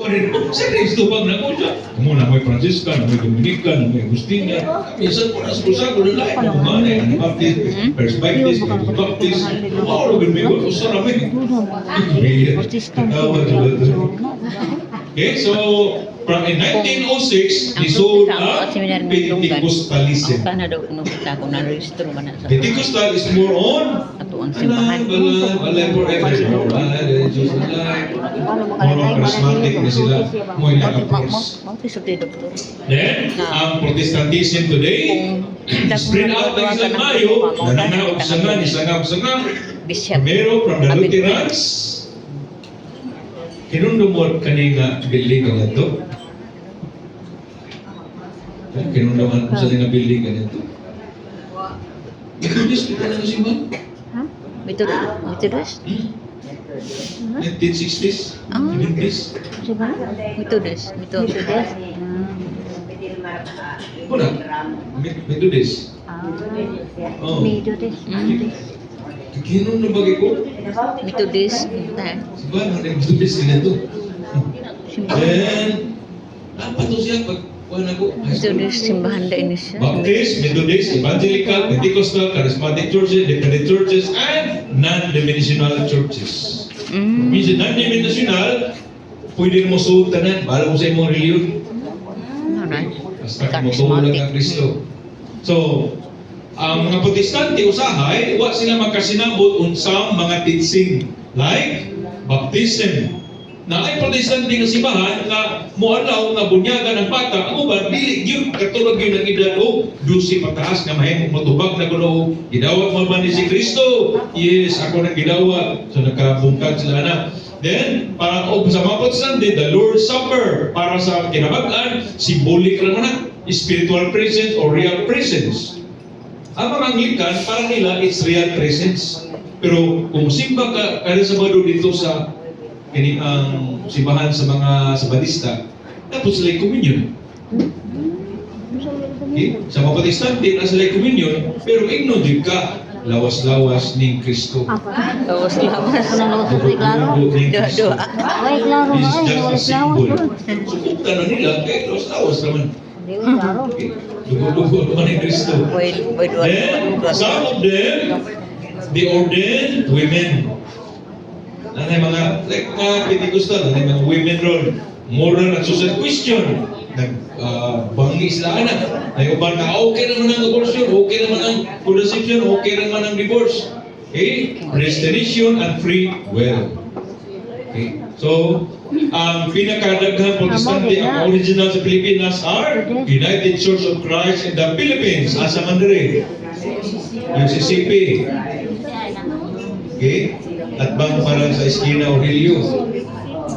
Siyempre, istubag na ko siya. Kamo na may Franciscan, may Dominican, may Agustina. Minsan po nasa ko na lahat. Kung mga na Baptist, First Baptist, Baptist. Mauro, gamigo. Usa rami. Okay, so from in 1906, nisold ang Pentecostalism. Pentecostal is more on simbahan. Balay forever. More on charismatic na sila. More like approach. Then, ang Protestantism today, spread out ng isang Mayo, nananaog sa nga, nisangab sa nga, primero from the Lutherans, kinundumot kanina building ka na ito. Kinunduman ko sa nga building ka na ito. Methodist kita na kasi ba? Methodist? 1960s? 70s? Methodist. Wala. Methodist. Oh. Kinun na bagay ko? Methodist. Diba? Methodist ka na ito. Then, dapat to siya pag Methodist, simbahan da ini siya. Baptist, Methodist, Evangelical, Pentecostal, Charismatic churches, Independent churches, and non-denominational churches. Minsan non-denominational, pwede mo suot tanan, bala mo sa imong reliyon. Basta mo tulad ang Kristo. So, ang mga Protestante usahay, wa sila magkasinabot unsang mga teaching like baptism. Na ay Protestante nga simbahan nga moalaw nga bunyagan ang bata, ang uban dili gyud katulad gyud ang edad o 12 pataas nga mahimong matubag na kuno gidawat mo ba ni si Kristo? Yes, ako nang gidawat. So nakabungkag sila na. Then, para sa mga Protestante, the Lord's Supper para sa kinabag-an, symbolic lang na, spiritual presence or real presence. Ang mga Anglican, para nila, it's real presence. Pero kung simba ka, kaya Sabado dito sa kini ang simbahan sa mga Sabadista, tapos sila communion. Okay? Sa mga Protestante, nasa sila communion, pero igno din ka, lawas-lawas ni Kristo. Lawas-lawas. Dua-dua. It's just a symbol. Sukunta na nila, kaya lawas-lawas naman. Okay. Dugo-dugo naman ni Kristo. Then, some of them, they ordained women. Nanay mga, like mga Pentecostal, nanay mga women ron, moral and social question, nagbangi sila anak. Ay uban na, okay naman ang abortion, okay naman ang contraception, okay naman ang divorce. Okay? Restoration and free will. Okay? So, ang pinakadaghang Protestante, ang original sa Pilipinas are United Church of Christ in the Philippines, asa man diri, UCCP. Okay? At bang para sa Esquina Aurelio.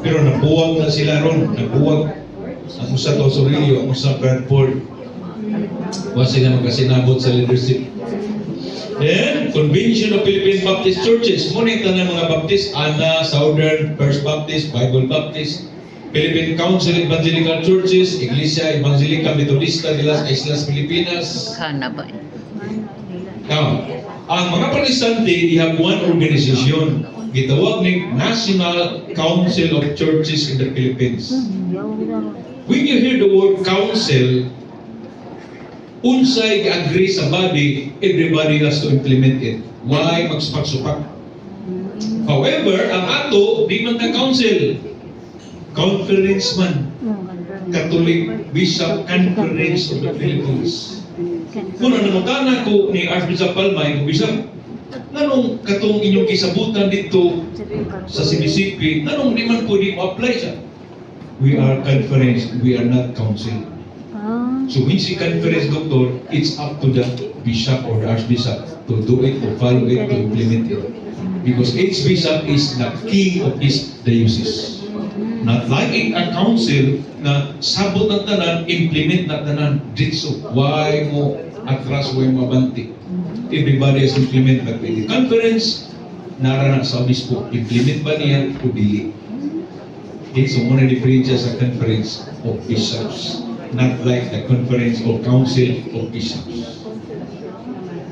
Pero nabuwag na sila ron. Nabuwag. Ang usa to sa Aurelio, ang usa Bradford. Wa sila magkasinabot sa leadership. Then, Convention of Philippine Baptist Churches. Ngunit na mga Baptist, ANA, Southern, First Baptist, Bible Baptist, Philippine Council Evangelical Churches, Iglesia Evangelica Metodista de las Islas Filipinas. Kana ba? Now, ang mga Protestante, they have one organization. Gitawag ni National Council of Churches in the Philippines. When you hear the word council, unsay agree sa body, everybody has to implement it. Why magsupak-supak? However, ang ato, di man ka council. Conference man. Catholic Bishop Conference of the Philippines. Kung namutana ko ni Archbishop Palmay, Bishop, nanong katong inyong kisabutan dito sa Simisippi, nanong di man pwede ma-apply siya? We are conference, we are not council. So when si conference, doctor, it's up to the bishop or the archbishop to do it, to follow it, to implement it. Because each bishop is the king of his diocese. Not like in a council na sabot ng tanan, implement na tanan, ditso. Why mo atras, why mo abanti? Everybody has implement. But in the conference, narana sa obispo, implement ba niya o dili? Okay, so muna diferensya sa conference of bishops. Not like the conference or council of bishops.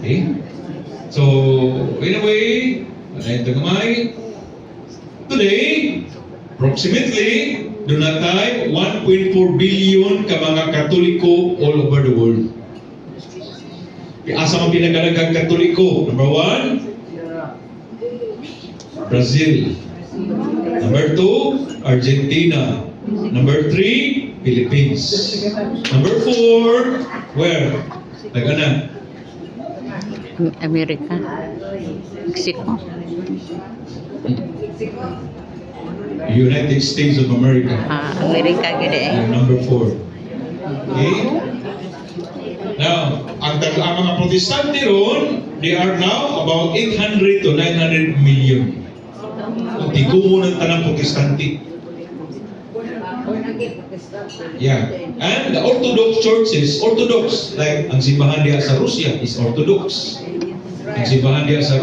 Okay? So, anyway, today, approximately dunatay 1.4 billion ka mga Katoliko all over the world. Asa man pinagalagang Katoliko? Number 1, Brazil. Number 2, Argentina. Number 3, Philippines. Number 4, where? Nagana? Amerika. Mexico. United States of America. Amerika gede eh. Number 4. Okay? Now, ang mga Protestante ron, they are now about 800 to 900 million. Kung tigumo ng tanang Protestante. Yeah. And the Orthodox churches, Orthodox, like ang simbahan diya sa Russia is Orthodox. Ang simbahan diya sa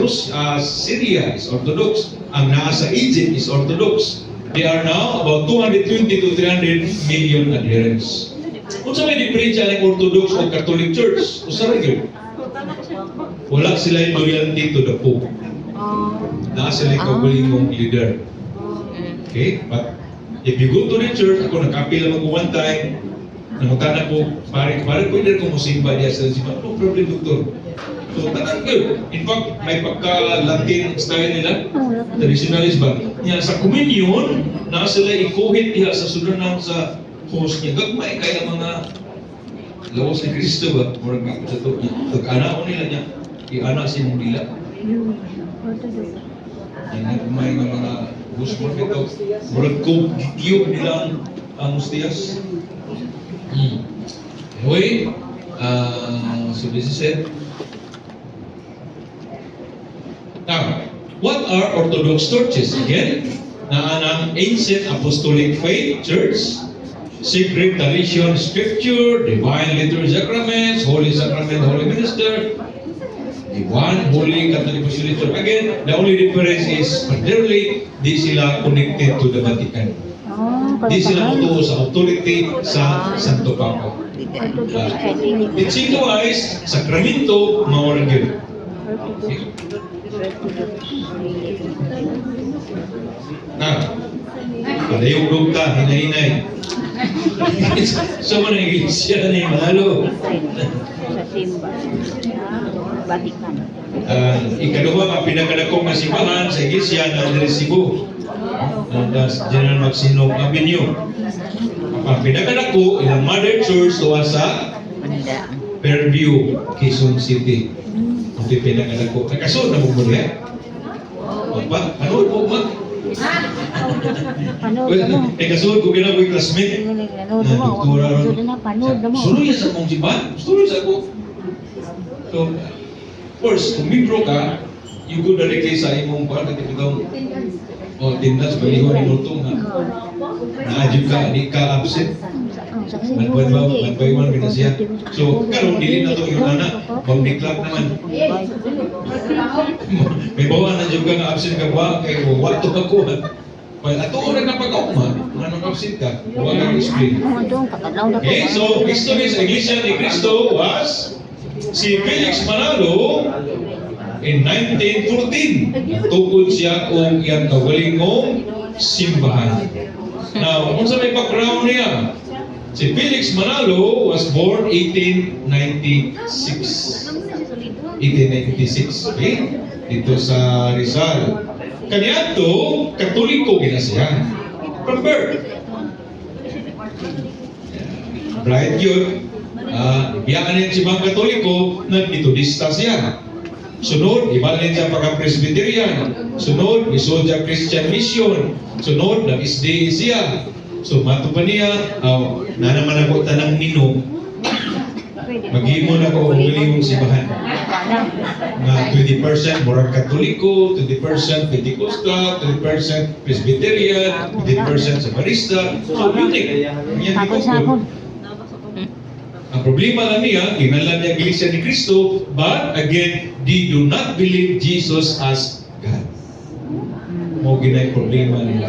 Syria is Orthodox. Ang nasa Egypt is Orthodox. They are now about 220 to 300 million adherents. Kung sa may diferensya ng Orthodox o Catholic Church, o sa rin wala sila yung loyalty to the Pope. Na sila yung kagulingong leader. Okay? But if you go to the church, ako nakapila mo one time, nangutan ako, pare pwede kong musimba diya sa simba. No problem, doktor. So, tanang good. In fact, may pagka-Latin style nila, traditionalist ba? Yan, sa communion, na sila ikuhit diya sa sudanan sa host niya. Gagmay kaya mga lawas ni Kristo ba? Murag nga sa ito. Pag-anao nila niya, i-ana si mong dila. Yan, gagmay ng mga host mo ito. Murag ko, gitiyog nila ang hostiyas. Anyway, so this is it. Now, what are Orthodox churches? Again, ang ancient apostolic faith church, sacred tradition, scripture, divine liturgy sacraments, holy sacrament, holy minister, the one holy Catholic Apostolic Church. Again, the only difference is primarily di sila connected to the Vatican. Di sila mutuo sa authority sa Santo Papa. Teaching-wise, sakramento, mawalang yun. Okay. Palayong lugta, hinay-hinay. So, man ang iglesia na yung manalo. Sa simba. Vatican. Ikaduha, ang pinakadakong simbahan sa iglesia na Andres Cebu. General Maxino Avenue. Ang pinakadako, ilang mother church tuwa sa Fairview, Quezon City. Ang pinakadako. Nakasunod na mo mo rin. Ba? Ano po ba? Kasunod ko kina ko yung classmate. Doktora ron. Sunod yan sa mong simbahan. Sunod sa ako. So, of course, kung membro ka, you go directly sa imong part at itong tindas, balihon ni Lutong na na-adjunct ka, di ka absent. Nagbaywan kita siya. So, karon dili na ito yung anak, mag-declare naman. May bawa na dyan ka nga absent ka ba, kaya wato ka ko. Well, ato ko na kapag-auma, anong absent ka, huwag kang explain. Okay, so, history sa Iglesia ni Cristo was si Felix Manalo in 1914. Tukod siya kung iyang kawalingong simbahan. Now, kung sa may background niya, si Felix Manalo was born 1896. 1896, okay? Dito sa Rizal. Kaniadto, Katoliko gina siya. From birth. Bright yun. Biyaan niya si Bang Katoliko, nag-Metodista siya. Sunod, ibalin siya pagka-Presbyterian. Sunod, isodya Christian Mission. Sunod, nag-SDA siya. So, mato pa niya, nanaman ako tanang minom, maghimo na ko ang simbahan. Na 20% murag Katoliko, 20% Pentecostal, 20% Presbyterian, 20% Samarista. So, unique. Yan di ko. Ang problema lang niya, kinalan niya Iglesia ni Cristo, but again, they do not believe Jesus as God. Mo ginay problema nila.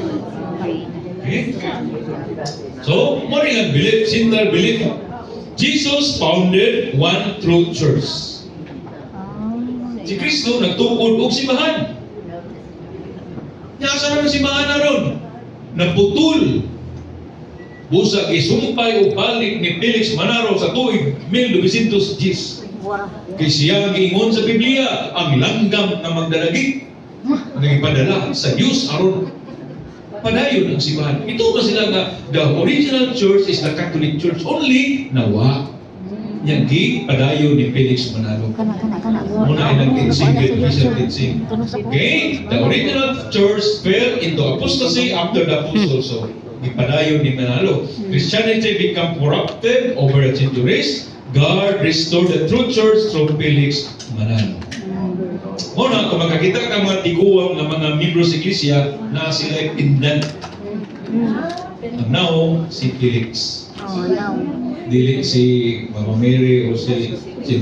Okay? So, mo rin ang belief, sinner belief. Jesus founded one true church. Si Cristo nagtukod og simbahan. Nasa na simbahan na ron? Naputol. Busa gisumpay o balik ni Felix Manaro sa tuig 1910. Wala. Kay siya ang giingon sa Biblia, ang langgam na magdalagit nagpadala sa Diyos aron padayon ang simbahan. Ito ba sila nga the original church is the Catholic Church only nawa. Yang padayon ni Felix Manalo. Kana. Muna ay nag-tinsing, okay? The original church fell into apostasy after the apostle. So, ipadayon ni Manalo. Christianity become corrupted over the centuries. God restored the true church through Felix Manalo. Muna, kung makakita ka mga tiguang ng mga membro sa iglesia na sila pindan. Now, si Felix. Oh, now. Dili si Mama Mary o si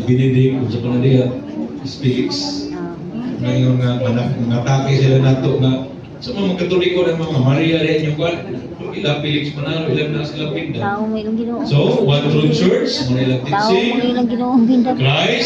Benedict o sa Panadea, si Felix. Ngayon nga, natake sila nato na sa mga Katoliko ng mga Maria rin yung kwan. Ilang Felix Manalo, ilang na sila pindan. Tao may ilang Ginoo. So, one true church, muna ilang Tao may tinsing, ilang Ginoo pindan. Christ,